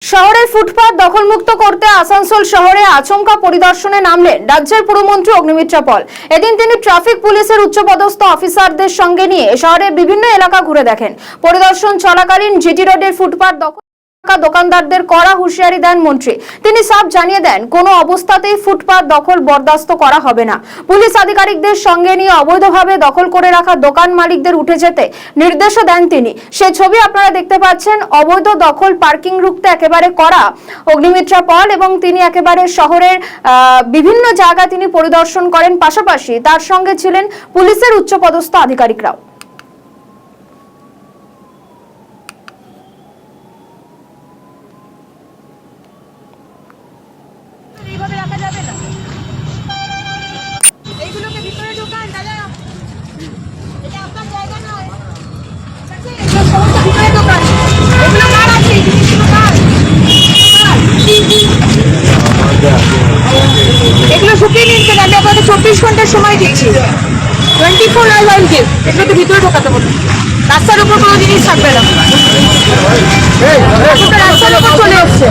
শহরের ফুটপাত দখলমুক্ত করতে আসানসোল শহরে আচমকা পরিদর্শনে নামলেন রাজ্যের পুরমন্ত্রী অগ্নিমিত্রা পল। এদিন তিনি ট্রাফিক পুলিশের উচ্চপদস্থ অফিসারদের সঙ্গে নিয়ে শহরের বিভিন্ন এলাকা ঘুরে দেখেন। পরিদর্শন চলাকালীন জিটি রোডের ফুটপাত দখল দোকানদারদের কড়া হুঁশিয়ারি দেন মন্ত্রী। তিনি সাফ জানিয়ে দেন, কোনো অবস্থাতেই ফুটপাত দখল বরদাস্ত করা হবে না। পুলিশ আধিকারিকদের সঙ্গে নিয়ে অবৈধভাবে দখল করে রাখা দোকান মালিকদের উঠে যেতে নির্দেশও দেন তিনি। সে ছবি আপনারা দেখতে পাচ্ছেন। অবৈধ দখল পার্কিং রুখতে একেবারে কড়া অগ্নিমিত্রা পল এবং তিনি একেবারে শহরের বিভিন্ন জায়গা তিনি পরিদর্শন করেন। পাশাপাশি তার সঙ্গে ছিলেন পুলিশের উচ্চপদস্থ আধিকারিকরাও। এইগুলোকে ভিতরে ঢোকান দাদা, এটা আপনার জায়গা নয়। ভিতরে ঢোকান, এগুলো কার আছে? এগুলো শুকিয়ে নিতে আমি আপনাদের 24 ঘন্টার সময় দিচ্ছি। 24 আওয়ার গিভ। এগুলোকে ভিতরে ঢোকাতে বলুন। রাস্তার উপর কোনো জিনিস থাকবে না। রাস্তার উপর চলে এসছে।